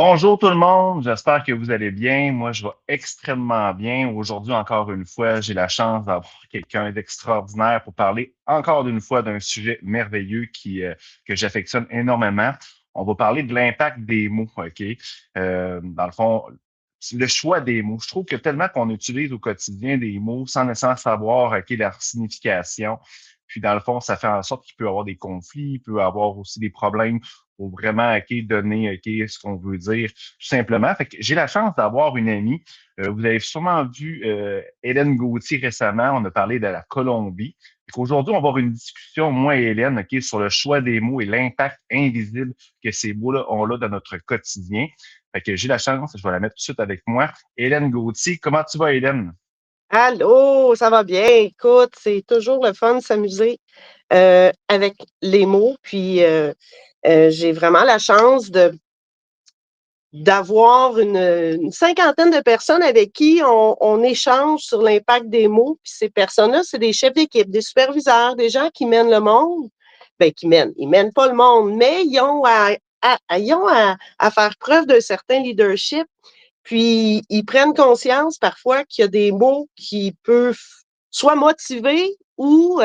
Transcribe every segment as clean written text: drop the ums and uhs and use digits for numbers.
Bonjour tout le monde, j'espère que vous allez bien. Moi, je vais extrêmement bien. Aujourd'hui, encore une fois, j'ai la chance d'avoir quelqu'un d'extraordinaire pour parler encore une fois d'un sujet merveilleux que j'affectionne énormément. On va parler de l'impact des mots, OK? Dans le fond, le choix des mots. Je trouve que tellement qu'on utilise au quotidien des mots sans nécessairement savoir, OK, leur signification. Puis, dans le fond, ça fait en sorte qu'il peut y avoir des conflits, il peut y avoir aussi des problèmes pour vraiment donner ce qu'on veut dire tout simplement. Fait que j'ai la chance d'avoir une amie. Vous avez sûrement vu Hélène Gauthier récemment. On a parlé de la Colombie. Aujourd'hui, on va avoir une discussion, moi et Hélène, sur le choix des mots et l'impact invisible que ces mots-là ont là dans notre quotidien. Fait que j'ai la chance, je vais la mettre tout de suite avec moi. Hélène Gauthier, comment tu vas, Hélène? Allô, ça va bien? Écoute, c'est toujours le fun de s'amuser avec les mots. Puis j'ai vraiment la chance d'avoir une cinquantaine de personnes avec qui on échange sur l'impact des mots. Puis ces personnes-là, c'est des chefs d'équipe, des superviseurs, des gens qui mènent le monde. Ben, ils mènent pas le monde, mais ils ont à faire preuve d'un certain leadership. Puis, ils prennent conscience parfois qu'il y a des mots qui peuvent soit motiver ou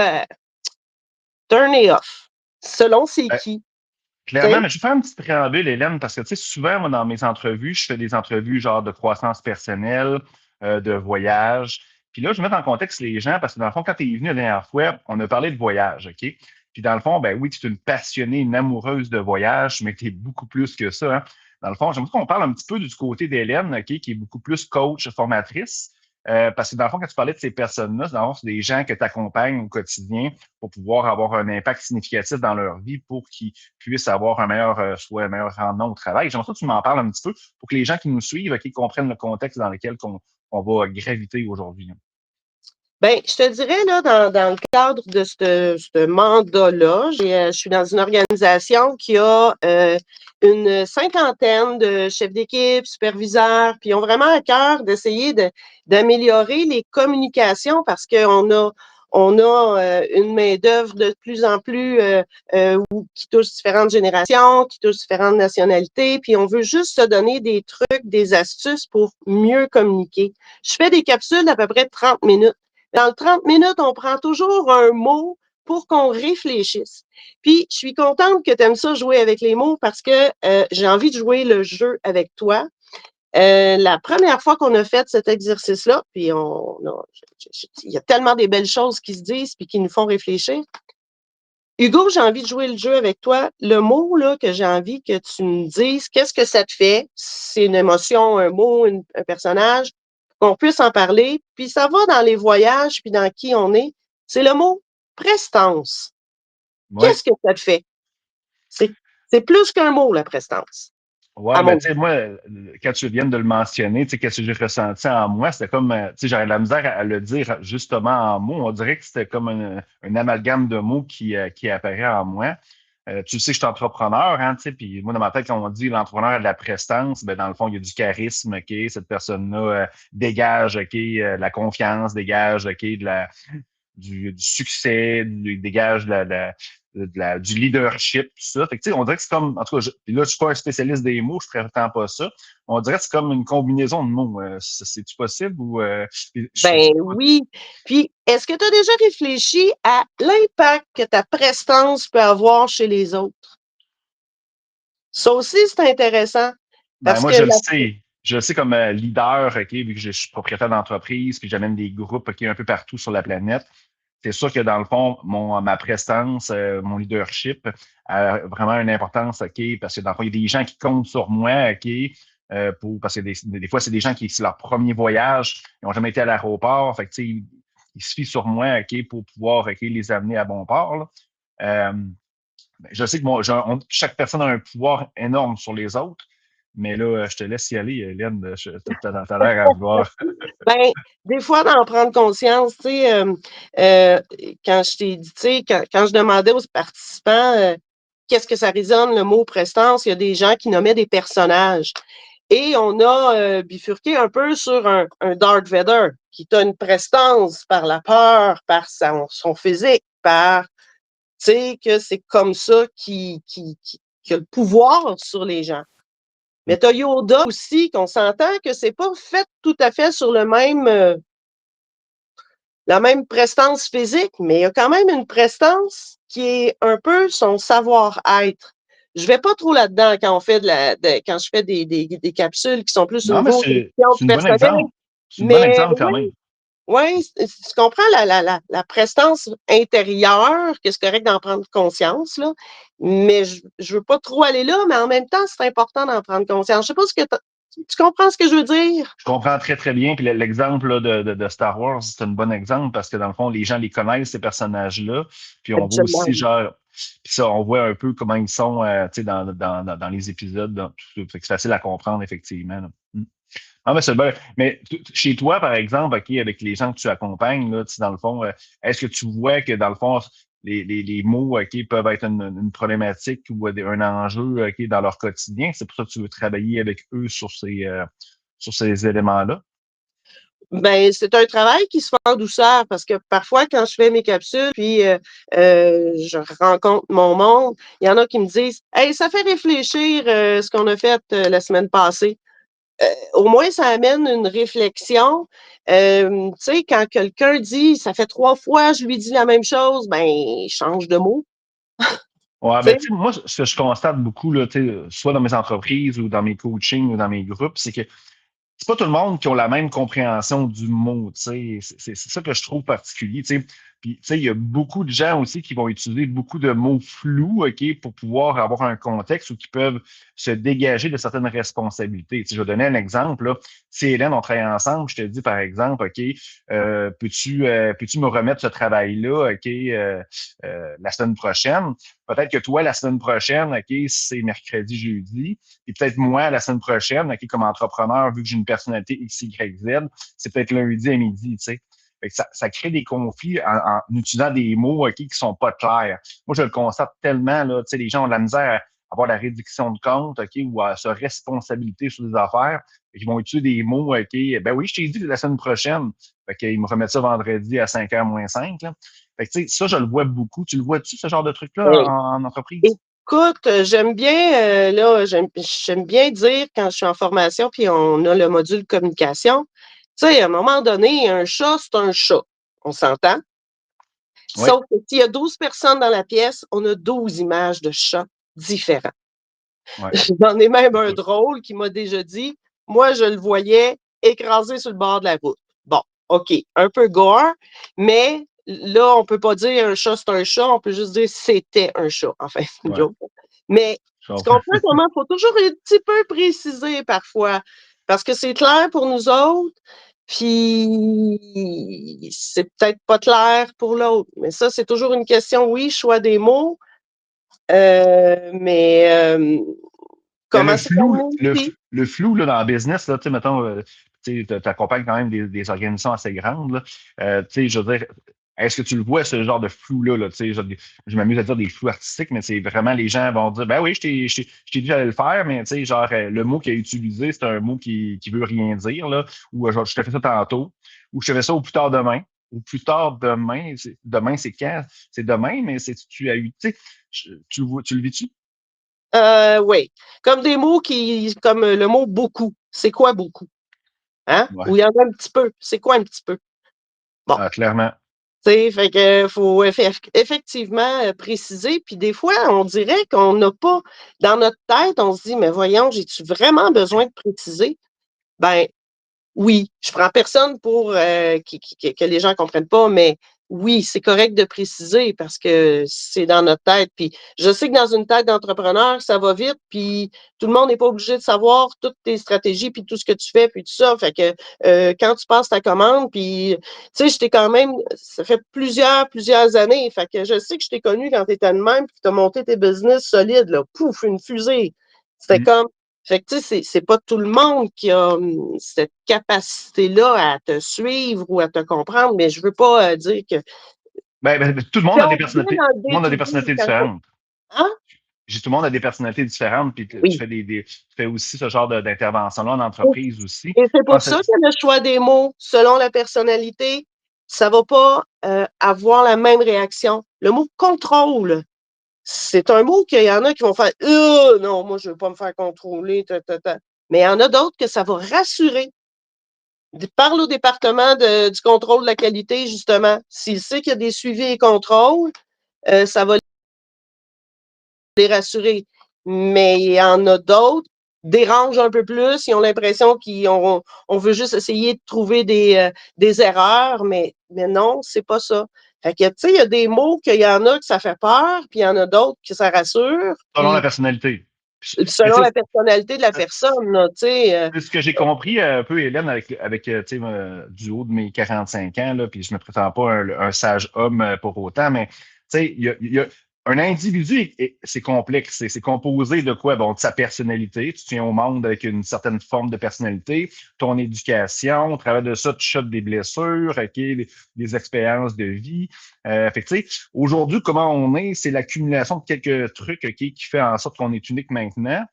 turn it off, selon c'est Euh, qui. Clairement, T'sais? mais je vais faire un petit préambule, Hélène, parce que tu sais, souvent, moi, dans mes entrevues, je fais des entrevues genre de croissance personnelle, de voyage. Puis là, je mets en contexte les gens parce que dans le fond, quand tu es venu la dernière fois, on a parlé de voyage, OK? Puis dans le fond, ben oui, tu es une passionnée, une amoureuse de voyage, mais tu es beaucoup plus que ça, hein. Dans le fond, j'aimerais qu'on parle un petit peu du côté d'Hélène, OK, qui est beaucoup plus coach, formatrice. Parce que dans le fond, quand tu parlais de ces personnes-là, dans le fond, c'est des gens que tu accompagnes au quotidien pour pouvoir avoir un impact significatif dans leur vie pour qu'ils puissent avoir un meilleur, soit un meilleur rendement au travail. J'aimerais que tu m'en parles un petit peu pour que les gens qui nous suivent, qui comprennent le contexte dans lequel on va graviter aujourd'hui. Ben, je te dirais, là, dans le cadre de ce mandat-là, je suis dans une organisation qui a une cinquantaine de chefs d'équipe, superviseurs, puis ils ont vraiment à cœur d'essayer d'améliorer les communications parce qu'on a une main-d'œuvre de plus en plus qui touche différentes générations, qui touche différentes nationalités, puis on veut juste se donner des trucs, des astuces pour mieux communiquer. Je fais des capsules d'à peu près 30 minutes. Dans le 30 minutes, on prend toujours un mot pour qu'on réfléchisse. Puis, je suis contente que tu aimes ça jouer avec les mots parce que j'ai envie de jouer le jeu avec toi. La première fois qu'on a fait cet exercice-là, puis il y a tellement des belles choses qui se disent puis qui nous font réfléchir. Hugo, j'ai envie de jouer le jeu avec toi. Le mot là, que j'ai envie que tu me dises, qu'est-ce que ça te fait? C'est une émotion, un mot, un personnage, qu'on puisse en parler. Puis ça va dans les voyages, puis dans qui on est. C'est le mot prestance. Oui. Qu'est-ce que ça te fait? C'est, c'est plus qu'un mot, la prestance, Ouais, à ben, mon tu sais, moi, quand tu viens de le mentionner, tu sais, qu'est-ce que j'ai ressenti en moi, c'était comme, tu sais, j'avais de la misère à le dire justement en mots. On dirait que c'était comme un amalgame de mots qui apparaît en moi. Tu sais, je suis entrepreneur, hein, tu sais, puis moi, dans ma tête, quand on dit l'entrepreneur a de la prestance, ben, dans le fond, il y a du charisme, OK, cette personne-là dégage, OK, la confiance, dégage, OK, du succès, dégage du leadership, tout ça. Fait que, tu sais, on dirait que c'est comme, en tout cas, là, je suis pas un spécialiste des mots, je prétends pas ça. On dirait que c'est comme une combinaison de mots. C'est-tu possible ou Ben oui. Puis, est-ce que tu as déjà réfléchi à l'impact que ta prestance peut avoir chez les autres? Ça aussi, c'est intéressant ben parce moi, que je le sais. Je le sais comme leader, OK, vu que je suis propriétaire d'entreprise, puis j'amène des groupes, OK, un peu partout sur la planète. C'est sûr que dans le fond, ma prestance, mon leadership a vraiment une importance, OK, parce que dans le fond, il y a des gens qui comptent sur moi, OK, parce que des fois, c'est des gens qui, c'est leur premier voyage, ils n'ont jamais été à l'aéroport, fait que, tu sais, ils se fient sur moi, OK, pour pouvoir, OK, les amener à bon port, là. Euh, je sais que chaque personne a un pouvoir énorme sur les autres, mais là, je te laisse y aller, Hélène. T'as l'air à vouloir. Ben, des fois, d'en prendre conscience, tu sais, euh, quand je t'ai dit, tu sais, quand je demandais aux participants qu'est-ce que ça résonne, le mot prestance, il y a des gens qui nommaient des personnages. Et on a bifurqué un peu sur un Darth Vader qui a une prestance par la peur, par son physique, par, tu sais, que c'est comme ça qui a le pouvoir sur les gens. Mais tu as Yoda aussi, qu'on s'entend que c'est pas fait tout à fait sur la même prestance physique, mais il y a quand même une prestance qui est un peu son savoir-être. Je vais pas trop là-dedans quand quand je fais des capsules qui sont plus au Non, mais niveau c'est gestion un bon personnelle. exemple. C'est un bon Mais exemple quand même. oui, tu comprends la prestance intérieure, que c'est correct d'en prendre conscience, là. Mais je veux pas trop aller là, mais en même temps, c'est important d'en prendre conscience. Je sais pas tu comprends ce que je veux dire? Je comprends très, très bien. Puis l'exemple là, de Star Wars, c'est un bon exemple parce que dans le fond, les gens les connaissent, ces personnages-là. Puis on voit aussi, Absolument. genre, puis ça, on voit un peu comment ils sont tu sais, dans les épisodes. Tout ça. Fait que c'est facile à comprendre, effectivement. Là. Ah, mais c'est bon. Mais chez toi, par exemple, OK, avec les gens que tu accompagnes, là, tu sais, dans le fond, est-ce que tu vois que dans le fond, les mots OK, peuvent être une problématique ou un enjeu OK, dans leur quotidien? C'est pour ça que tu veux travailler avec eux sur ces éléments-là? Ben, c'est un travail qui se fait en douceur parce que parfois, quand je fais mes capsules, puis je rencontre mon monde, il y en a qui me disent Hey, ça fait réfléchir ce qu'on a fait la semaine passée. Au moins, ça amène une réflexion. Tu sais, quand quelqu'un dit ça fait 3 fois, je lui dis la même chose, ben, change de mot. Ouais, Tu ben, sais, tu sais, moi, ce que je constate beaucoup, là, tu sais, soit dans mes entreprises ou dans mes coachings ou dans mes groupes, c'est que c'est pas tout le monde qui a la même compréhension du mot, tu sais. C'est ça que je trouve particulier, tu sais. Puis, tu sais, il y a beaucoup de gens aussi qui vont utiliser beaucoup de mots flous, OK, pour pouvoir avoir un contexte ou qui peuvent se dégager de certaines responsabilités. Tu sais, je vais donner un exemple, là. Si Hélène, on travaille ensemble, je te dis, par exemple, OK, peux-tu me remettre ce travail-là, OK, la semaine prochaine? Peut-être que toi, la semaine prochaine, OK, c'est mercredi, jeudi, et peut-être moi, la semaine prochaine, OK, comme entrepreneur, vu que j'ai une personnalité X, Y, Z, c'est peut-être lundi à midi, tu sais. Fait que ça crée des conflits en utilisant des mots OK, qui sont pas clairs. Moi, je le constate tellement, là, tu sais, les gens ont de la misère à avoir la réduction de compte, OK, ou à se responsabiliser sur des affaires. Ils vont utiliser des mots, OK, ben oui, je t'ai dit la semaine prochaine. Fait qu'ils me remettent ça vendredi à 5h moins 5. Là. Fait que, tu sais, ça, je le vois beaucoup. Tu le vois-tu, ce genre de truc-là, hey, en entreprise? écoute, j'aime bien, là, j'aime bien dire quand je suis en formation, puis on a le module communication. Tu sais, à un moment donné, un chat, c'est un chat. On s'entend? Oui, Sauf que s'il y a 12 personnes dans la pièce, on a 12 images de chats différents. oui. J'en ai même un drôle qui m'a déjà dit, moi, je le voyais écrasé sur le bord de la route. Bon, OK, un peu gore, mais là, on peut pas dire un chat, c'est un chat, on peut juste dire c'était un chat. Enfin, c'est une Ouais, joke. Mais je tu comprends. comprends comment il faut toujours un petit peu préciser parfois, parce que c'est clair pour nous autres, puis c'est peut-être pas clair pour l'autre. Mais ça, c'est toujours une question, oui, choix des mots, mais Mais comment c'est amené aussi? le flou là, dans le business, là, tu sais, mettons, tu accompagnes quand même des organisations assez grandes. Là, tu sais, je veux dire, est-ce que tu le vois, ce genre de flou-là? Là, tu sais, je m'amuse à dire des flous artistiques, mais c'est vraiment les gens vont dire ben oui, je t'ai dit j'allais le faire, mais tu sais, genre, le mot qu'il a utilisé, c'est un mot qui veut rien dire, là, ou genre, je te fais ça tantôt, ou je te fais ça au plus tard demain. Ou plus tard demain, demain, c'est quand? C'est demain, mais c'est tu as eu, tu sais, tu le vis-tu? Oui. Comme des mots comme le mot beaucoup. C'est quoi beaucoup? Hein? Ouais, Ou il y en a un petit peu. C'est quoi un petit peu? Bon, ah, clairement. tu sais, fait que faut effectivement préciser. Puis des fois, on dirait qu'on n'a pas, dans notre tête, on se dit, mais voyons, j'ai-tu vraiment besoin de préciser? Ben, oui, je prends personne pour que les gens ne comprennent pas, mais oui, c'est correct de préciser parce que c'est dans notre tête. Puis je sais que dans une tête d'entrepreneur, ça va vite, puis tout le monde n'est pas obligé de savoir toutes tes stratégies, puis tout ce que tu fais, puis tout ça. Fait que quand tu passes ta commande, puis tu sais, je t'ai quand même, ça fait plusieurs années. Fait que je sais que je t'ai connu quand tu étais de même, puis tu as monté tes business solides, là. Pouf, une fusée. C'était Mm. comme fait que, tu sais, c'est pas tout le monde qui a cette capacité-là à te suivre ou à te comprendre, mais je veux pas dire que. Tout le monde Puis a des on revient personnalités. dans Tout le monde a des le day-to-day personnalités quand différentes. hein? Tout le monde a des personnalités différentes, puis tu Oui. fais tu fais aussi ce genre d'intervention-là en entreprise aussi. Et c'est Je pour pense ça que le choix des mots, selon la personnalité, ça va pas avoir la même réaction. Le mot contrôle, c'est un mot qu'il y en a qui vont faire non, moi, je ne veux pas me faire contrôler. Mais il y en a d'autres que ça va rassurer. Parle au département du contrôle de la qualité, justement. S'il sait qu'il y a des suivis et contrôles, ça va les rassurer. Mais il y en a d'autres dérangent un peu plus, ils ont l'impression on veut juste essayer de trouver des erreurs, mais non, c'est pas ça. Fait que, tu sais, il y a des mots qu'il y en a que ça fait peur, puis il y en a d'autres que ça rassure, Selon la puis personnalité. Mais selon tu la sais, personnalité de la personne, là, tu sais. c'est ce que j'ai compris un peu, Hélène, avec tu sais, du haut de mes 45 ans, là, puis je me prétends pas un sage homme pour autant, mais tu sais, il y a un individu, c'est complexe. C'est composé de quoi? Bon, de sa personnalité. Tu tiens au monde avec une certaine forme de personnalité, ton éducation, au travers de ça, tu chopes des blessures, OK, des expériences de vie. Fait que, tu sais, aujourd'hui, comment on est, c'est l'accumulation de quelques trucs, OK, qui fait en sorte qu'on est unique maintenant.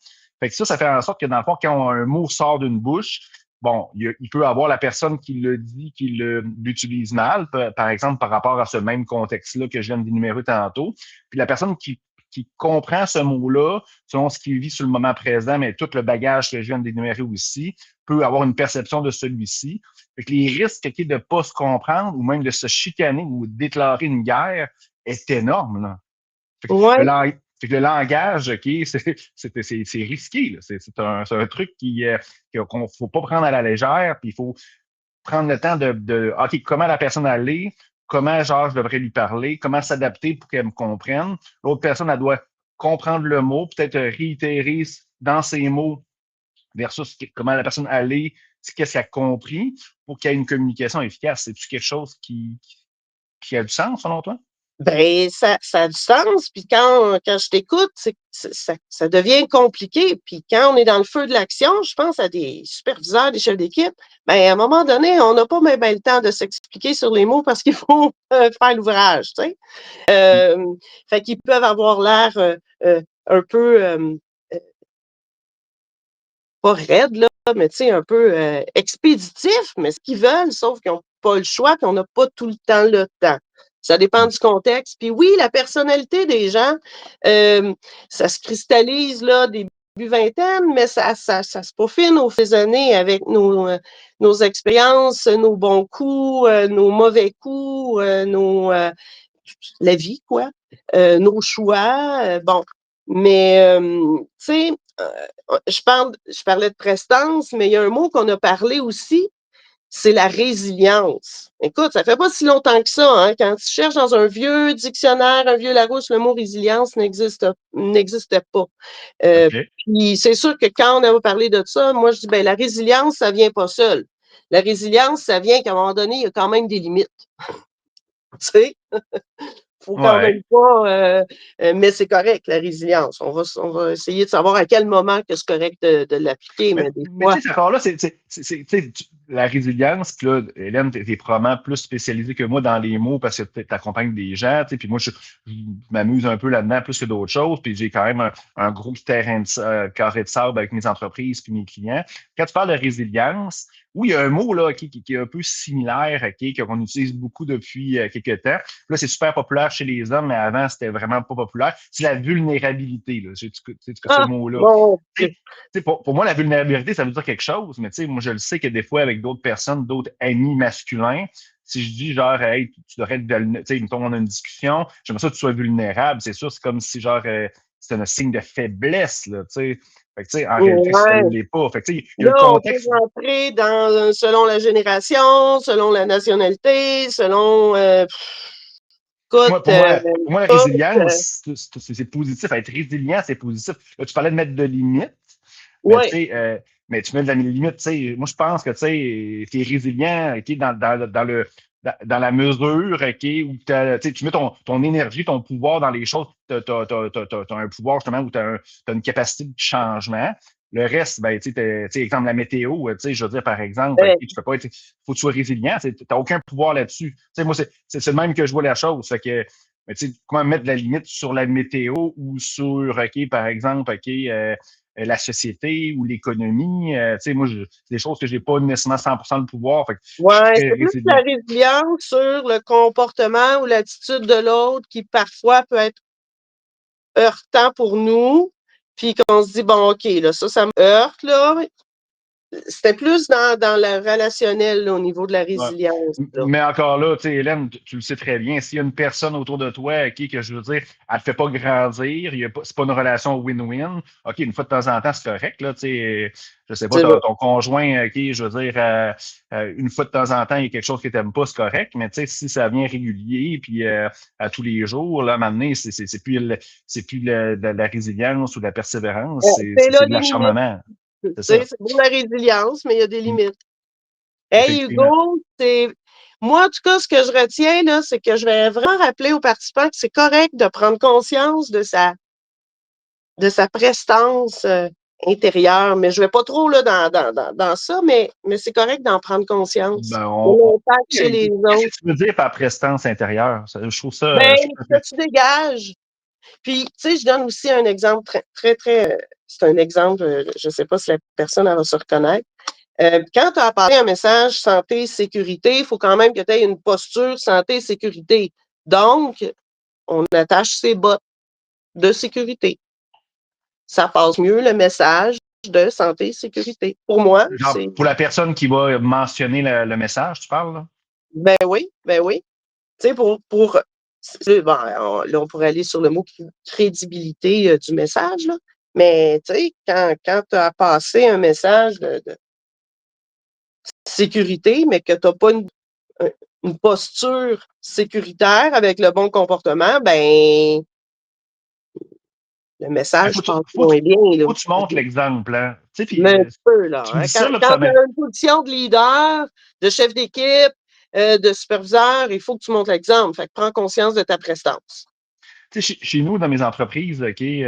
Fait que ça fait en sorte que dans le fond, quand un mot sort d'une bouche, bon, il peut avoir la personne qui le dit, qui l'utilise mal, par exemple, par rapport à ce même contexte-là que je viens d'énumérer tantôt. Puis la personne qui comprend ce mot-là, selon ce qu'il vit sur le moment présent, mais tout le bagage que je viens d'énumérer aussi, peut avoir une perception de celui-ci. Fait que les risques de ne pas se comprendre ou même de se chicaner ou de déclarer une guerre est énorme, là. Fait que Ouais. le langage, OK, c'est risqué. C'est un truc qu'on ne faut pas prendre à la légère, puis il faut prendre le temps OK, comment la personne elle est, comment genre je devrais lui parler, comment s'adapter pour qu'elle me comprenne. L'autre personne, elle doit comprendre le mot, peut-être réitérer dans ses mots versus comment la personne elle est, qu'est-ce qu'elle a compris pour qu'il y ait une communication efficace. C'est-tu quelque chose qui a du sens selon toi? Ben, ça a du sens. Puis quand je t'écoute, ça devient compliqué. Puis quand on est dans le feu de l'action, je pense à des superviseurs, des chefs d'équipe, ben, à un moment donné, on n'a pas même le temps de s'expliquer sur les mots parce qu'il faut faire l'ouvrage, tu sais. Fait qu'ils peuvent avoir l'air un peu pas raide, là, mais tu sais, un peu expéditif, mais ce qu'ils veulent, sauf qu'ils n'ont pas le choix, puis on n'a pas tout le temps. Ça dépend du contexte. Puis oui, la personnalité des gens, ça se cristallise là, début vingtaine, mais ça se peaufine au fil des années avec nos expériences, nos bons coups, nos mauvais coups, la vie, quoi, nos choix. Bon, mais tu sais, je parlais de prestance, mais il y a un mot qu'on a parlé aussi, c'est la résilience. Écoute, ça fait pas si longtemps que ça, hein, quand tu cherches dans un vieux dictionnaire, un vieux Larousse, le mot résilience n'existait pas. Euh, OK. Puis c'est sûr que quand on a parlé de ça, moi je dis, ben la résilience, ça vient pas seul. La résilience, ça vient qu'à un moment donné, il y a quand même des limites. Tu sais? Faut quand même Ouais. pas, mais c'est correct, la résilience. On va essayer de savoir à quel moment que c'est correct de l'appliquer, mais des Mais fois. tu sais, encore là, la résilience, puis là, Hélène, t'es probablement plus spécialisée que moi dans les mots parce que tu accompagnes des gens, tu sais, puis moi, je m'amuse un peu là-dedans plus que d'autres choses, puis j'ai quand même un gros terrain carré de sable avec mes entreprises puis mes clients. Quand tu parles de résilience, oui, il y a un mot là, qui est un peu similaire, qu'on utilise beaucoup depuis quelques temps. Là, c'est super populaire chez les hommes, mais avant, c'était vraiment pas populaire. C'est la vulnérabilité. Là. Tu sais, ce Ah, mot-là. mon Tu Dieu. sais, pour moi, la vulnérabilité, ça veut dire quelque chose, mais tu sais, moi, je le sais que des fois, avec d'autres personnes, d'autres amis masculins, si je dis genre, hey, tu devrais être vulnérable, tu sais, mettons, on a une discussion, j'aimerais ça que tu sois vulnérable, c'est sûr, c'est comme si genre, c'est un signe de faiblesse, là, tu sais. Fait que, tu sais, en réalité, ça Ouais. ne l'est pas. Fait que, tu sais, il y a Là, un on peut contexte. rentrer dans selon la génération, selon la nationalité, selon écoute, Pour moi, la tout, résilience, c'est positif. Être résilient, c'est positif. Là, tu parlais de mettre de limites, mais tu ouais, sais, tu mets de la limite, tu sais, moi, je pense que tu es résilient, OK, dans la mesure, OK, où tu mets ton énergie, ton pouvoir dans les choses, tu as un pouvoir justement où tu as une capacité de changement. Le reste, ben, tu sais, exemple, la météo, tu sais, je veux dire, par exemple, OK, tu peux pas être, faut que tu sois résilient, tu n'as aucun pouvoir là-dessus. Tu sais, moi, c'est le même que je vois la chose. Fait que, mais tu sais, comment mettre de la limite sur la météo ou sur, OK, par exemple, OK, la société ou l'économie. Tu sais, moi, c'est des choses que j'ai pas nécessairement 100% le pouvoir. Fait que je suis ouais, très c'est plus la résilient. résilience sur le comportement ou l'attitude de l'autre qui parfois peut être heurtant pour nous, puis qu'on se dit, bon, OK, là, ça me heurte, là. C'était plus dans le relationnel, là, au niveau de la Ouais. résilience, là. Mais encore là, tu sais, Hélène, tu le sais très bien, s'il y a une personne autour de toi, OK, que je veux dire, elle ne te fait pas grandir, c'est pas une relation win-win, OK, une fois de temps en temps, c'est correct, là, tu sais, je sais pas, C'est là. ton conjoint, OK, je veux dire, une fois de temps en temps, il y a quelque chose que tu n'aimes pas, c'est correct, mais tu sais, si ça vient régulier, puis à tous les jours, là, à un moment donné, c'est plus, la résilience ou de la persévérance, C'est là c'est de les limites. l'acharnement, Tu c'est sais, ça. c'est beau la résilience, mais il y a des Mm. limites. Hey, Effectivement. Hugo, moi, en tout cas, ce que je retiens, là, c'est que je vais vraiment rappeler aux participants que c'est correct de prendre conscience de sa prestance intérieure. Mais je ne vais pas trop là, dans ça, mais c'est correct d'en prendre conscience. Ben, De l'impact chez les qu'est-ce que autres. tu veux dire par prestance intérieure? Je trouve ça. Ben, Je trouve ce que tu dégages. Puis, tu sais, je donne aussi un exemple très, c'est un exemple, je ne sais pas si la personne elle va se reconnaître. Quand tu as parlé un message santé, sécurité, il faut quand même que tu aies une posture santé, sécurité. Donc, on attache ses bottes de sécurité. Ça passe mieux le message de santé, sécurité. Pour moi, genre, c'est pour la personne qui va mentionner le message, tu parles, là? ben oui, ben oui. Tu sais, bon, là, on pourrait aller sur le mot crédibilité du message, là. Mais tu sais, quand tu as passé un message de sécurité, mais que tu n'as pas une posture sécuritaire avec le bon comportement, ben le Ben, message passe moins bien, là. faut que tu montres l'exemple, hein. Tu sais, puis Mais un peu, là. tu me Hein. dis ça, là, puis Quand ça tu m'est. as une position de leader, de chef d'équipe, de superviseur, il faut que tu montres l'exemple. Fait que prends conscience de ta prestance. Tu sais, chez nous, dans mes entreprises, OK, tu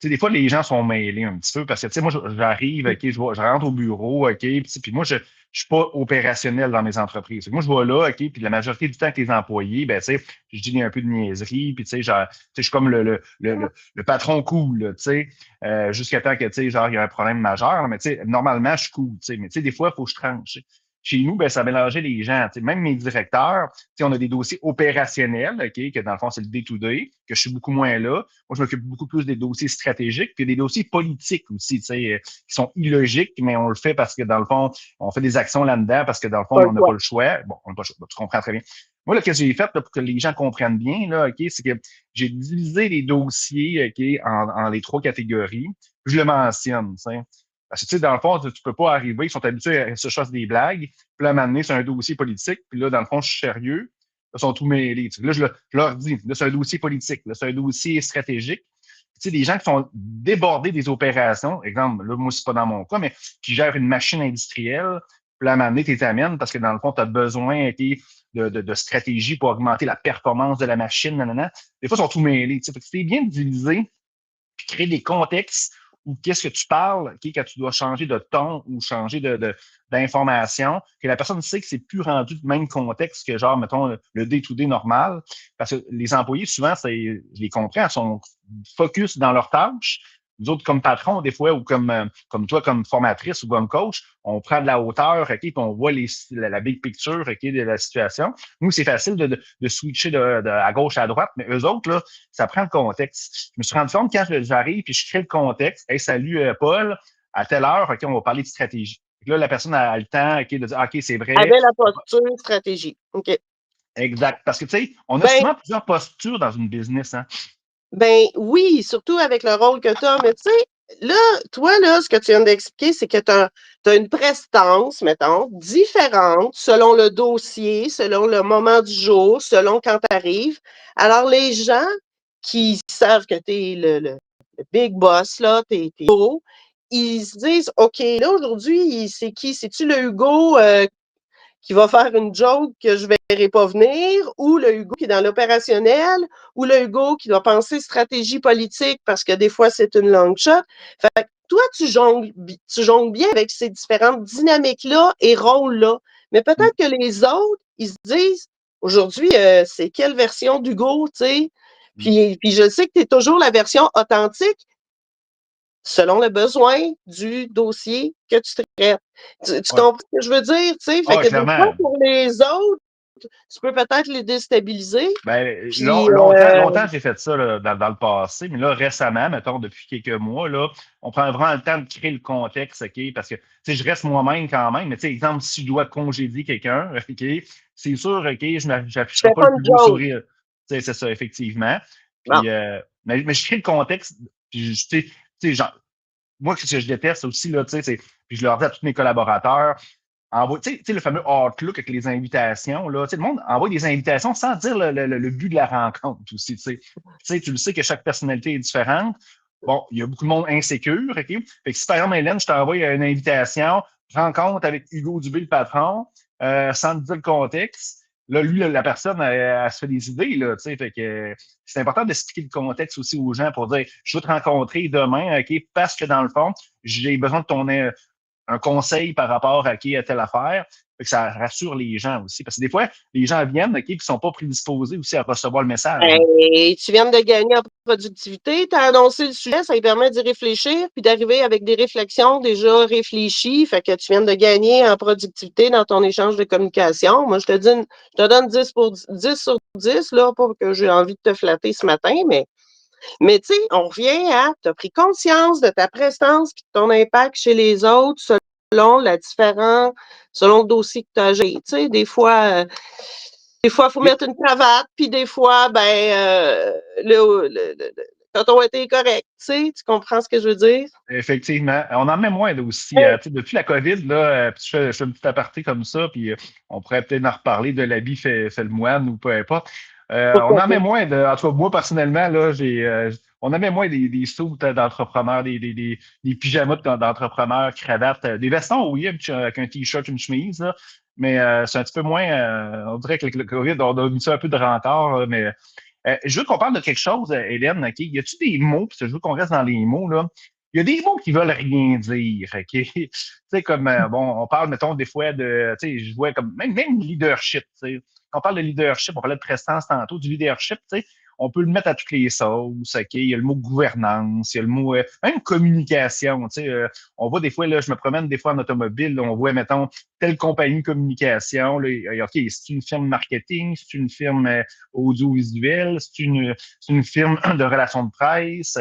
sais, des fois, les gens sont mêlés un petit peu parce que, tu sais, moi, j'arrive, OK, je rentre au bureau, OK, puis moi, je ne suis pas opérationnel dans mes entreprises. Moi, je vais là, OK, puis la majorité du temps avec les employés, ben, tu sais, je dis un peu de niaiserie, puis, tu sais, genre, tu sais, je suis comme le patron cool, là, tu sais, jusqu'à temps que, tu sais, genre, il y a un problème majeur, là, mais, tu sais, normalement, je suis cool, tu sais, mais, tu sais, des fois, il faut que je tranche. Chez nous, ben, ça mélangeait les gens. Tu sais, même mes directeurs, tu sais, on a des dossiers opérationnels, OK, que dans le fond, c'est le day-to-day, que je suis beaucoup moins là. Moi, je m'occupe beaucoup plus des dossiers stratégiques, puis des dossiers politiques aussi, tu sais, qui sont illogiques, mais on le fait parce que, dans le fond, on fait des actions là-dedans parce que, dans le fond, Pas on n'a quoi. pas le choix. Bon, on n'a pas le choix. Tu comprends très bien. Moi, là, qu'est-ce que j'ai fait là, pour que les gens comprennent bien, là, OK, c'est que j'ai divisé les dossiers, OK, en les trois catégories. Puis je le mentionne, tu sais. Parce que, tu sais, dans le fond, tu peux pas arriver, ils sont habitués à se chasser des blagues. Puis là, à un moment donné, c'est un dossier politique. Puis là, dans le fond, je suis sérieux. Là, ils sont tout mêlés. Tu sais. Là, je leur dis, là, c'est un dossier politique. Là, c'est un dossier stratégique. Tu sais, des gens qui sont débordés des opérations, exemple, là, moi, c'est pas dans mon cas, mais qui gèrent une machine industrielle, puis là, à un moment donné, tu t'amènes parce que dans le fond, tu as besoin de stratégie pour augmenter la performance de la machine, nanana. Des fois, ils sont tout mêlés. Tu sais. Fait que c'est bien de diviser puis créer des contextes où qu'est-ce que tu parles, okay, quand tu dois changer de ton ou changer d'information, que la personne sait que c'est plus rendu du même contexte que genre, mettons, le day-to-day normal. Parce que les employés, souvent, je les comprends, sont focus dans leurs tâches. Nous autres, comme patron, des fois, ou comme toi, comme formatrice ou comme coach, on prend de la hauteur, OK, puis on voit la big picture, OK, de la situation. Nous, c'est facile de switcher à gauche à droite, mais eux autres, là, ça prend le contexte. Je me suis rendu compte quand j'arrive puis je crée le contexte. Hey, salut Paul, à telle heure, OK, on va parler de stratégie. Là, la personne a le temps, OK, de dire OK, c'est vrai. Avec la posture stratégie. OK. Exact. Parce que tu sais, on a Ben, souvent plusieurs postures dans une business, hein? Ben oui, surtout avec le rôle que tu as. Mais tu sais, là, toi, là, ce que tu viens d'expliquer, c'est que tu as une prestance, mettons, différente selon le dossier, selon le moment du jour, selon quand tu arrives. Alors, les gens qui savent que tu es le big boss, là, tu es haut, ils se disent, OK, là, aujourd'hui, c'est qui? C'est-tu le Hugo qui va faire une joke que je ne verrai pas venir, ou le Hugo qui est dans l'opérationnel, ou le Hugo qui doit penser stratégie politique parce que des fois, c'est une long shot. Fait que toi, tu jongles bien avec ces différentes dynamiques-là et rôles-là. Mais peut-être que les autres, ils se disent, aujourd'hui, c'est quelle version d'Hugo, tu sais? Puis je sais que tu es toujours la version authentique, selon le besoin du dossier que tu traites. Tu Ouais. comprends ce que je veux dire? Tu sais? Fait Ah, que des fois, clairement. pour les autres, tu peux peut-être les déstabiliser. Ben, Puis, longtemps, j'ai fait ça là, dans le passé, mais là, récemment, mettons, depuis quelques mois, là, on prend vraiment le temps de créer le contexte, OK? Parce que, tu sais, je reste moi-même quand même, mais tu sais, exemple, si je dois congédier quelqu'un, OK, c'est sûr, OK, je je n'afficherai fais pas pas le une plus beau joke. sourire. Tu sais, c'est ça, effectivement. Bon, Puis, mais je crée le contexte, puis, tu sais, genre, moi, ce que je déteste aussi, là, tu sais, puis je leur dis à tous mes collaborateurs, tu sais, le fameux Outlook avec les invitations, là, tu sais, le monde envoie des invitations sans dire le but de la rencontre aussi, tu sais. Tu sais, tu le sais que chaque personnalité est différente. Bon, il y a beaucoup de monde insécure, OK? Fait que si, par exemple, Hélène, je t'envoie une invitation, rencontre avec Hugo Dubé, le patron, sans te dire le contexte, là, lui, la personne, elle se fait des idées, là, tu sais, fait que c'est important d'expliquer le contexte aussi aux gens pour dire, je veux te rencontrer demain, OK, parce que dans le fond, j'ai besoin de ton, un conseil par rapport à qui à telle affaire. Fait que ça rassure les gens aussi. Parce que des fois, les gens viennent, OK, puis ne sont pas prédisposés aussi à recevoir le message. ben, tu viens de gagner en productivité, tu as annoncé le sujet, ça lui permet d'y réfléchir, puis d'arriver avec des réflexions déjà réfléchies. Fait que tu viens de gagner en productivité dans ton échange de communication. Moi, je te donne 10 sur 10, là, pas que j'ai envie de te flatter ce matin, mais tu sais, on revient à, tu as pris conscience de ta prestance et de ton impact chez les autres selon la différence, selon le dossier que tu as géré. Tu sais, des fois, il faut Oui, mettre une cravate, puis des fois, ben, le coton était correct. Tu comprends ce que je veux dire? effectivement. On en met moins là, aussi. Hey, Tu sais, depuis la COVID, là, puis je fais un petit aparté comme ça, puis on pourrait peut-être en reparler de l'habit fait le moine ou peu importe. On pourquoi en pas? met moins de. En tout cas, moi, personnellement, là, on en met moins des suits d'entrepreneurs, des pyjamas d'entrepreneurs, cravates, des vestons, oui, avec un t-shirt, une chemise, là, mais c'est un petit peu moins. On dirait que le COVID, on a mis ça un peu de rencard, là, mais je veux qu'on parle de quelque chose, Hélène, OK? Y a-tu des mots, puis je veux qu'on reste dans les mots, là? Il y a des mots qui veulent rien dire, OK? Tu sais, comme, bon, on parle, mettons, des fois de, tu sais, je vois comme, même leadership, tu sais. Quand on parle de leadership, on parlait de prestance tantôt, du leadership, tu sais, on peut le mettre à toutes les sauces, OK? Il y a le mot gouvernance, il y a le mot, même communication, tu sais. On voit des fois, là, je me promène des fois en automobile, là, on voit, mettons, telle compagnie de communication, là, OK, c'est une firme marketing, c'est une firme audiovisuelle, c'est une firme de relations de presse,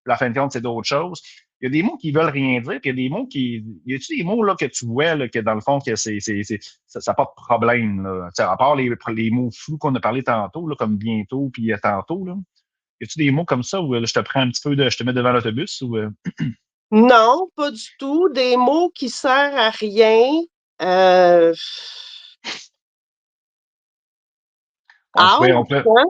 la fin de compte, c'est d'autres choses. Il y a des mots qui veulent rien dire, puis il y a des mots qui. Y a-tu des mots là, que tu vois là, que dans le fond, que ça pas de problème, là? À part les mots flous qu'on a parlé tantôt, là, comme bientôt puis tantôt, là. Y a-tu des mots comme ça où là, je te prends un petit peu je te mets devant l'autobus ou Non, pas du tout. Des mots qui servent à rien. Euh, on pourrait. hein?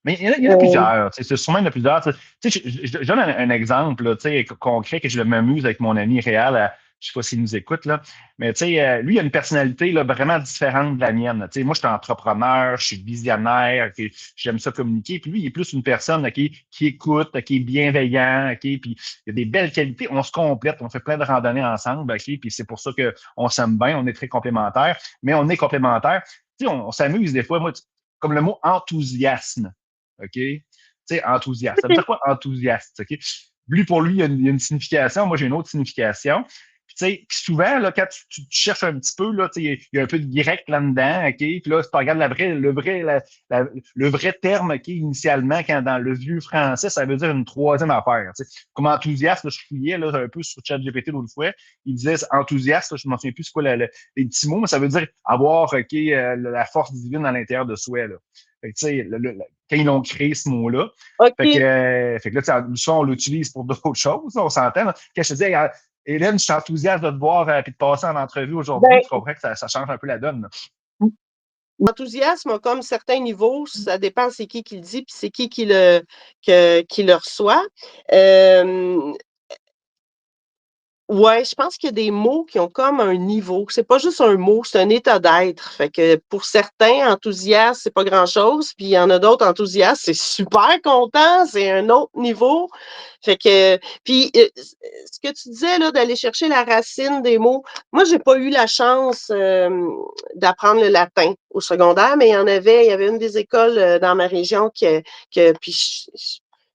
Mais il y en a Euh, plusieurs. C'est sûrement il y en a plusieurs. Tu sais, je donne un exemple là, tu sais, concret que je m'amuse avec mon ami Réal. Je ne sais pas s'il nous écoute, là. Mais tu sais, lui, il a une personnalité là, vraiment différente de la mienne. Tu sais, moi, je suis entrepreneur, je suis visionnaire, j'aime ça communiquer. Puis lui, il est plus une personne qui écoute, qui est bienveillant, puis il y a des belles qualités. On se complète, on fait plein de randonnées ensemble, puis c'est pour ça qu'on s'aime bien, on est très complémentaires, mais on est complémentaires. Tu sais, on s'amuse des fois, moi, comme le mot enthousiasme. OK? Tu sais, enthousiaste. Ça veut dire quoi, enthousiaste? OK? Lui, pour lui, il y a une signification. Moi, j'ai une autre signification. Puis, tu sais, puis souvent, là, quand tu cherches un petit peu, là, tu sais, il y a un peu de grec là-dedans, OK? Puis là, si tu regardes le vrai terme, OK, initialement, quand dans le vieux français, ça veut dire une troisième affaire. Tu sais. Comme enthousiaste, là, je fouillais là, un peu sur ChatGPT l'autre fois. Il disait enthousiaste, là, je ne m'en souviens plus c'est quoi les petits mots, mais ça veut dire avoir, OK, la force divine à l'intérieur de soi, là. Fait que, tu sais, quand ils ont créé ce mot-là. OK. Fait que là, souvent, on l'utilise pour d'autres choses, on s'entend. Là. Quand je te dis, hey, Hélène, je suis enthousiaste de te voir et de passer en entrevue aujourd'hui, Ben, tu comprends que ça change un peu la donne. Là. l'enthousiasme a comme certains niveaux, ça dépend c'est qui le dit, puis c'est qui le reçoit. Ouais, je pense qu'il y a des mots qui ont comme un niveau. C'est pas juste un mot, c'est un état d'être. Fait que pour certains, enthousiastes, c'est pas grand-chose. Puis il y en a d'autres enthousiastes, c'est super content, c'est un autre niveau. Fait que, puis ce que tu disais là, d'aller chercher la racine des mots. Moi, j'ai pas eu la chance d'apprendre le latin au secondaire, mais il y avait une des écoles dans ma région puis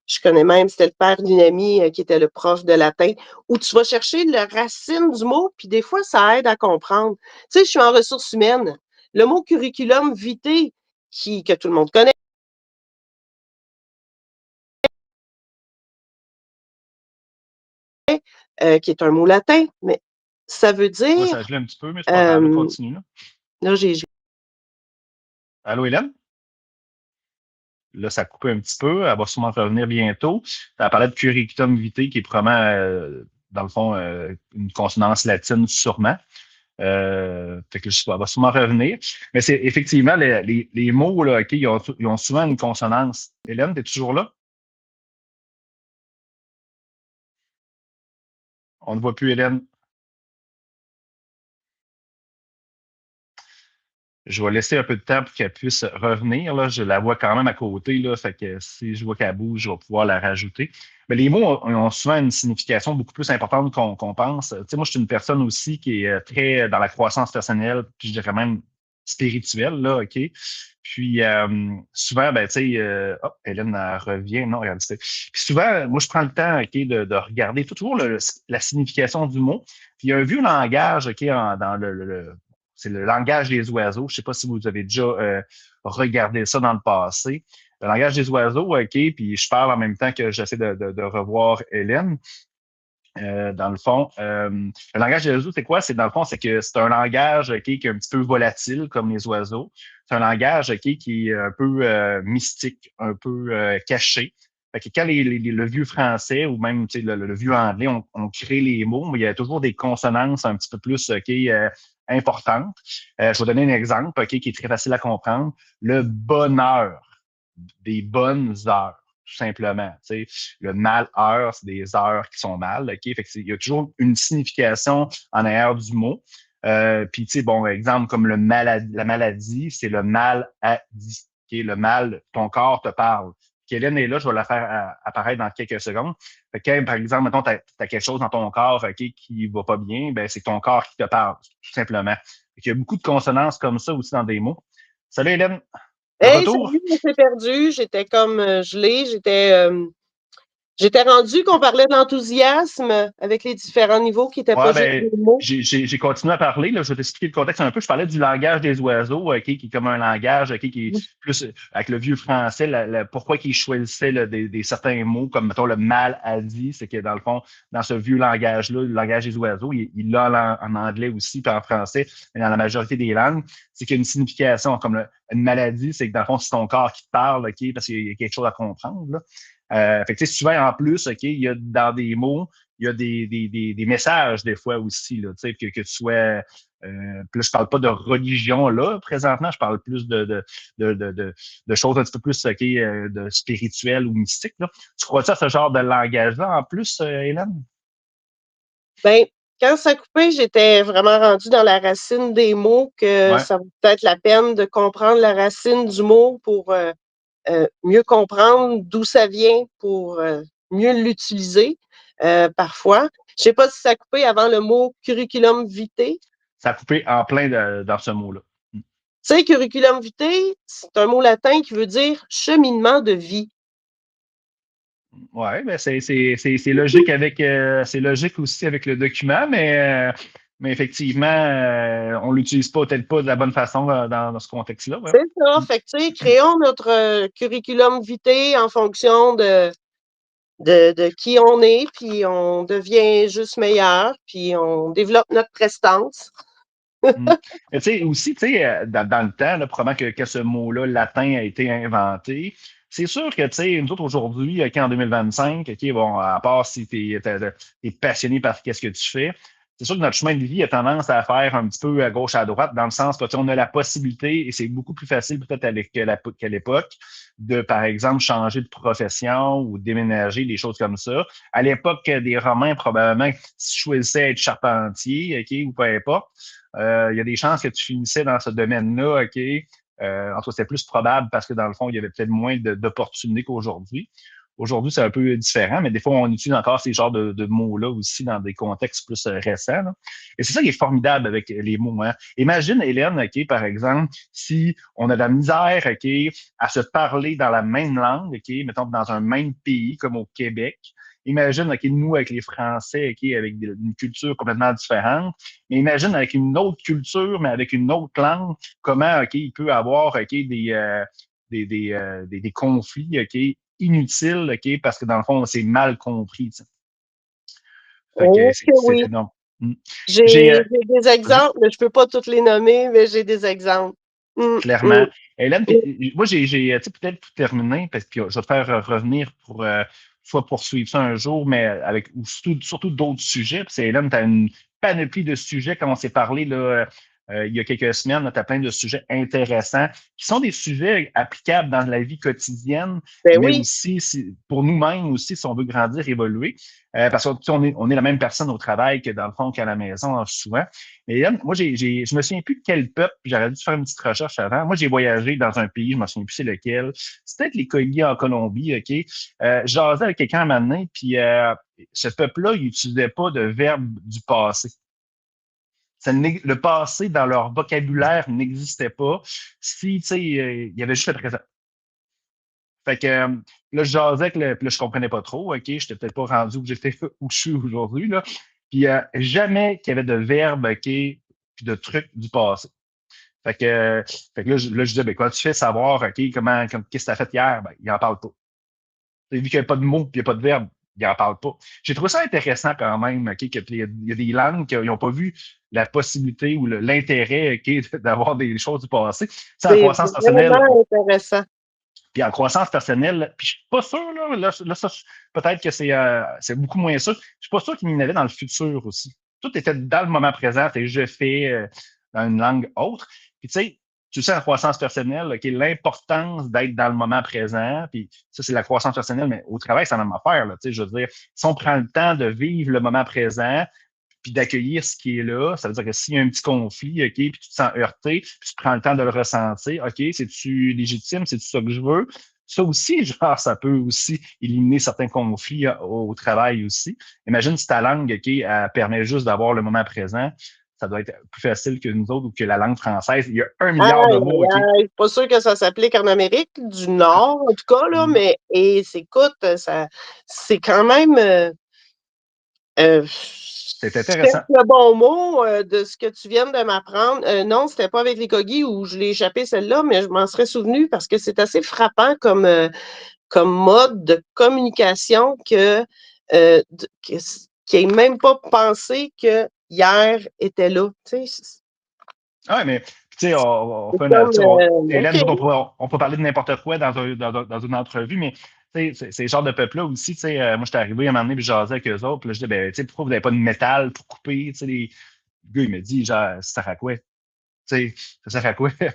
je connais même, c'était le père d'une amie qui était le prof de latin où tu vas chercher la racine du mot, puis des fois, ça aide à comprendre. Tu sais, je suis en ressources humaines. le mot curriculum vitae, que tout le monde connaît, qui est un mot latin, mais ça veut Moi, ça dire, gelait un petit peu, mais c'est pas grave. euh, Continue, là. là, Allô, Hélène? Là, ça a coupé un petit peu. Elle va sûrement revenir bientôt. Elle parlait de curriculum vitae, qui est probablement, dans le fond, une consonance latine, sûrement. Fait que je sais pas, elle va sûrement revenir. Mais c'est effectivement, les mots, là, OK, ils ont souvent une consonance. Hélène, t'es toujours là? On ne voit plus Hélène. Je vais laisser un peu de temps pour qu'elle puisse revenir. Là. Je la vois quand même à côté. Là, fait que si je vois qu'elle bouge, je vais pouvoir la rajouter. Mais les mots ont souvent une signification beaucoup plus importante qu'on pense. Tu sais, moi, je suis une personne aussi qui est très dans la croissance personnelle, puis je dirais même spirituelle, là, OK? Puis souvent, ben, tu sais, Hélène elle revient, non, regarde, puis souvent, moi, je prends le temps, OK, de regarder toujours la signification du mot. Puis il y a un vieux langage, OK, dans c'est le langage des oiseaux. Je ne sais pas si vous avez déjà regardé ça dans le passé. Le langage des oiseaux, OK, puis je parle en même temps que j'essaie de revoir Hélène. Dans le fond, le langage des oiseaux, c'est quoi? C'est dans le fond, c'est que c'est un langage qui est un petit peu volatile comme les oiseaux. C'est un langage qui est un peu mystique, un peu caché. Fait que quand le vieux français ou même le vieux anglais on crée les mots, mais il y a toujours des consonances un petit peu plus importantes. Je vais donner un exemple qui est très facile à comprendre. Le bonheur, des bonnes heures tout simplement. Tu sais, le mal-heure, c'est des heures qui sont mal. OK? Fait que il y a toujours une signification en arrière du mot. Puis, tu sais, bon, exemple comme la maladie, c'est le mal à dit. Okay? Le mal, ton corps te parle. Hélène est là, je vais la faire apparaître dans quelques secondes. Fait que, par exemple, mettons, tu as quelque chose dans ton corps qui va pas bien, ben, c'est ton corps qui te parle, tout simplement. Fait il y a beaucoup de consonances comme ça aussi dans des mots. Salut Hélène, de hey, retour. salut, on s'est perdu. J'étais comme gelée. J'étais rendue qu'on parlait de l'enthousiasme avec les différents niveaux qui n'étaient Ouais, pas juste ben, des mots. j'ai continué à parler. Là. Je vais t'expliquer le contexte un peu. Je parlais du langage des oiseaux, qui est comme un langage qui est plus avec le vieux français, pourquoi ils choisissaient des certains mots, comme mettons le mal à dit, c'est que dans le fond, dans ce vieux langage-là, le langage des oiseaux, il l'a en anglais aussi, puis en français, mais dans la majorité des langues, c'est qu'il y a une signification, comme une maladie, c'est que dans le fond, c'est ton corps qui te parle, parce qu'il y a quelque chose à comprendre. Là. Fait que, souvent, en plus, il y a dans des mots, il y a des messages des fois aussi, là, que tu sois. Puis là, je parle pas de religion là, présentement, je parle plus de choses un petit peu plus de spirituelles ou mystiques. Là. Tu crois-tu à ce genre de langage-là en plus, Hélène? Ben, quand ça coupait, j'étais vraiment rendue dans la racine des mots que Ouais. ça vaut peut-être la peine de comprendre la racine du mot pour mieux comprendre d'où ça vient, pour mieux l'utiliser parfois. Je ne sais pas si ça a coupé avant le mot curriculum vitae. Ça a coupé en plein dans ce mot-là. Tu sais, curriculum vitae, c'est un mot latin qui veut dire cheminement de vie. Oui, ben c'est logique avec c'est logique aussi avec le document, mais effectivement, on l'utilise pas peut-être pas de la bonne façon dans ce contexte-là. Ouais. C'est ça. Fait que, tu sais, créons notre curriculum vitae en fonction de qui on est, puis on devient juste meilleur, puis on développe notre prestance. Mm. Mais tu sais, aussi, tu sais, dans le temps, là, probablement que ce mot-là, latin, a été inventé. C'est sûr que, tu sais, nous autres, aujourd'hui, en 2025, OK, bon, à part si tu es passionné par ce que tu fais, c'est sûr que notre chemin de vie a tendance à faire un petit peu à gauche, à droite, dans le sens que, tu sais, on a la possibilité, et c'est beaucoup plus facile peut-être qu'à l'époque, de, par exemple, changer de profession ou déménager, des choses comme ça. À l'époque des Romains, probablement, si tu choisissais être charpentier, OK, ou peu importe, il y a des chances que tu finissais dans ce domaine-là, OK? En tout cas, c'est plus probable parce que dans le fond, il y avait peut-être moins d'opportunités qu'aujourd'hui. Aujourd'hui, c'est un peu différent, mais des fois, on utilise encore ces genres de mots-là aussi dans des contextes plus récents. Là. Et c'est ça qui est formidable avec les mots. Hein. Imagine, Hélène, OK, par exemple, si on a de la misère, OK, à se parler dans la même langue, OK, mettons dans un même pays comme au Québec, imagine, OK, nous, avec les Français, OK, avec une culture complètement différente, mais imagine avec une autre culture, mais avec une autre langue, comment, OK, il peut avoir, OK, des conflits, OK, inutiles, OK, parce que dans le fond, c'est mal compris, t'sais. Fait que Oh que c'est oui. énorme. Mm. J'ai, J'ai des exemples, mais je peux pas tous les nommer, mais j'ai des exemples. clairement. Hélène, Mm. moi, tu sais, peut-être pour terminer, parce que je vais te faire revenir pour soit poursuivre ça un jour, mais avec ou surtout d'autres sujets. Puis Hélène, tu as une panoplie de sujets, comme on s'est parlé là, il y a quelques semaines, tu as plein de sujets intéressants qui sont des sujets applicables dans la vie quotidienne, Ben mais oui, aussi pour nous-mêmes aussi, si on veut grandir, évoluer. Parce que tu sais, on est la même personne au travail que dans le fond qu'à la maison, hein, souvent. Mais Hélène, moi, je me souviens plus de quel peuple, j'aurais dû faire une petite recherche avant. Moi, j'ai voyagé dans un pays, je me souviens plus c'est lequel. C'est peut-être les Kogi en Colombie, OK? Je jasais avec quelqu'un à un moment donné, puis ce peuple-là, il n'utilisait pas de verbe du passé. Le passé, dans leur vocabulaire, n'existait pas. Si, tu sais, il y avait juste le présent. Fait que là, je jasais, puis là, je comprenais pas trop, OK? J'étais peut-être pas rendu où j'étais où je suis aujourd'hui, là. Puis jamais qu'il y avait de verbe, OK, puis de trucs du passé. Fait que, fait que là, je disais, ben, quand tu fais savoir, OK, qu'est-ce que tu as fait hier? Ben, il n'en parle pas. Vu qu'il n'y a pas de mots, puis il n'y a pas de verbe, il n'en parle pas. J'ai trouvé ça intéressant quand même, OK, qu'il y a des langues qui n'ont pas vu la possibilité ou l'intérêt, OK, d'avoir des choses du passé. C'est en c'est croissance personnelle. vraiment intéressant. Puis en croissance personnelle, puis je suis pas sûr, là ça, peut-être que c'est beaucoup moins sûr. Je suis pas sûr qu'il y en avait dans le futur aussi. Tout était dans le moment présent, et je fais dans une langue autre. Puis tu sais, en croissance personnelle, okay, l'importance d'être dans le moment présent, puis ça, c'est la croissance personnelle, mais au travail, c'est la même affaire. Là, je veux dire, si on prend le temps de vivre le moment présent, puis d'accueillir ce qui est là. Ça veut dire que s'il y a un petit conflit, OK, puis tu te sens heurté, puis tu prends le temps de le ressentir, OK, c'est-tu légitime, c'est-tu ça que je veux? Ça aussi, genre, ça peut aussi éliminer certains conflits au travail aussi. Imagine si ta langue, OK, elle permet juste d'avoir le moment présent. Ça doit être plus facile que nous autres ou que la langue française. Il y a 1 milliard de Aïe, mots, OK? aïe, aïe. Pas sûr que ça s'applique en Amérique du Nord, en tout cas, là, mais écoute, ça, c'est quand même C'est intéressant. le bon mot de ce que tu viens de m'apprendre. Non, c'était pas avec les Cogis où je l'ai échappé celle-là, mais je m'en serais souvenu parce que c'est assez frappant comme mode de communication qui n'ait même pas pensé que hier était là. Tu sais, Ah, mais tu sais, on c'est fait comme OK. Hélène, on peut parler de n'importe quoi dans une entrevue, mais tu sais, c'est le genre de peuple-là aussi. Tu sais, moi, j'étais arrivé à un moment donné, puis je jasais avec eux autres, puis là, je disais, ben, tu sais, pourquoi vous n'avez pas de métal pour couper? Tu sais, le gars, il me dit, genre, ça sert à quoi? Tu sais, ça sert à quoi? Tu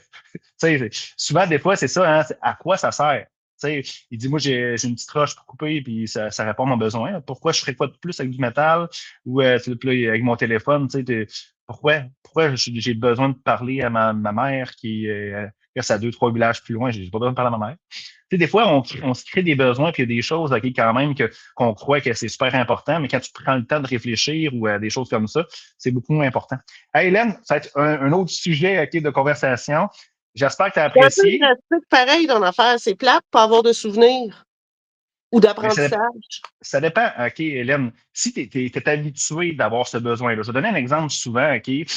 sais, souvent, des fois, c'est ça, hein, à quoi ça sert? Tu sais, il dit, moi, j'ai une petite roche pour couper, puis ça répond à mon besoin. Pourquoi je ferais quoi de plus avec du métal ou avec mon téléphone? Tu sais, pourquoi j'ai besoin de parler à ma mère qui reste à 2, 3 villages plus loin? J'ai pas besoin de parler à ma mère. Tu sais, des fois, on se crée des besoins, puis il y a des choses OK, quand même qu'on croit que c'est super important, mais quand tu prends le temps de réfléchir ou à des choses comme ça, c'est beaucoup moins important. Hey, Hélène, ça va être un autre sujet OK, de conversation. J'espère que tu as C'est un peu apprécié. drastique pareil dans l'affaire. C'est plate pour avoir de souvenirs ou Mais d'apprentissage. ça dépend, OK, Hélène. Si tu es habitué d'avoir ce besoin-là, je vais donner un exemple souvent, OK? Tu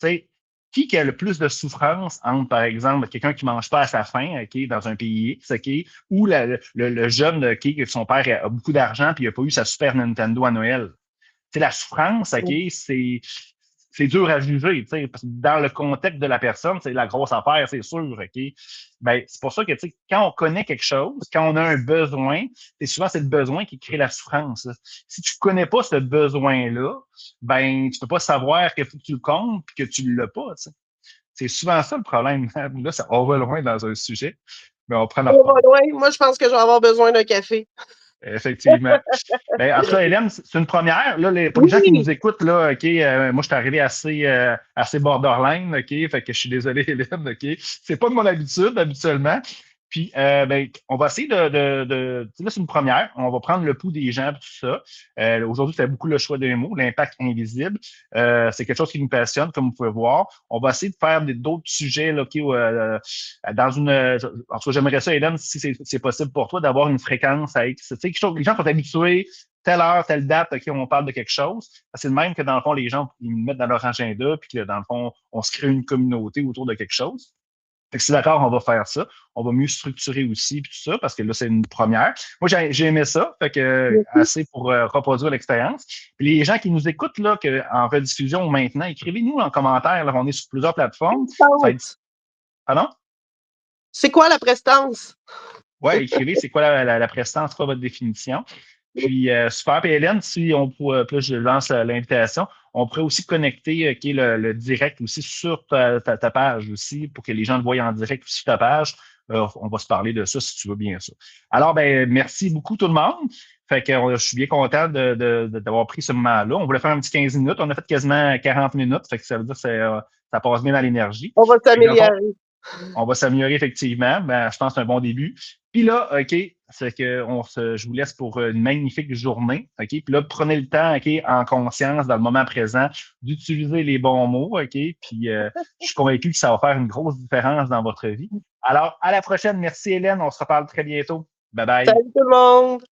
sais, qui a le plus de souffrance entre, par exemple, quelqu'un qui ne mange pas à sa faim, OK, dans un pays X, OK, ou le jeune, OK, que son père a beaucoup d'argent puis il n'a pas eu sa Super Nintendo à Noël. Tu sais, la souffrance, OK, c'est dur à juger, tu sais, parce que dans le contexte de la personne, c'est la grosse affaire, c'est sûr, OK? Ben, c'est pour ça que, tu sais, quand on connaît quelque chose, quand on a un besoin, souvent, c'est le besoin qui crée la souffrance. Si tu connais pas ce besoin-là, ben, tu peux pas savoir que faut que tu le comptes puis que tu l'as pas, tu sais. C'est souvent ça le problème. Là, on va loin dans un sujet, mais on prend On leur va part. loin. Moi, je pense que je vais avoir besoin d'un café. Effectivement. Ben, en tout cas, Hélène, c'est une première. Là, pour les gens qui Oui, nous écoutent, là, OK, moi, je suis arrivé assez borderline, OK? Fait que je suis désolé, Hélène, OK? C'est pas de mon habitude, habituellement. Puis, on va essayer là, c'est une première. On va prendre le pouls des gens, tout ça. Aujourd'hui, c'est beaucoup le choix des mots, l'impact invisible. C'est quelque chose qui nous passionne, comme vous pouvez voir. On va essayer de faire d'autres sujets, là, dans une. En tout cas, j'aimerais ça, Hélène, si c'est possible pour toi, d'avoir une fréquence à X. Tu sais, quelque chose, les gens sont habitués, telle heure, telle date, OK, on parle de quelque chose. C'est le même que, dans le fond, les gens, ils mettent dans leur agenda, puis que, dans le fond, on se crée une communauté autour de quelque chose. Fait que c'est d'accord, on va faire ça. On va mieux structurer aussi, puis tout ça, parce que là, c'est une première. Moi, j'ai aimé ça, fait que assez pour reproduire l'expérience. Puis les gens qui nous écoutent là, en rediffusion maintenant, écrivez-nous en commentaire. Là, on est sur plusieurs plateformes. Ça va être... Pardon? C'est quoi la prestance? Ouais, écrivez, c'est quoi la prestance, c'est quoi votre définition? Puis, super. Puis Hélène, si on pourrait, puis là, je lance l'invitation, on pourrait aussi connecter le direct aussi sur ta page aussi, pour que les gens le voient en direct aussi sur ta page. On va se parler de ça si tu veux bien ça. Alors, merci beaucoup tout le monde. Fait que je suis bien content d'avoir pris ce moment-là. On voulait faire un petit 15 minutes. On a fait quasiment 40 minutes. Fait que ça veut dire que ça passe bien dans l'énergie. On va s'améliorer. On va s'améliorer effectivement. Je pense que c'est un bon début. Puis là, OK, c'est que je vous laisse pour une magnifique journée. OK? Puis là, prenez le temps, OK, en conscience, dans le moment présent, d'utiliser les bons mots. OK? Puis je suis convaincu que ça va faire une grosse différence dans votre vie. Alors, à la prochaine. Merci, Hélène. On se reparle très bientôt. Bye bye. Salut tout le monde.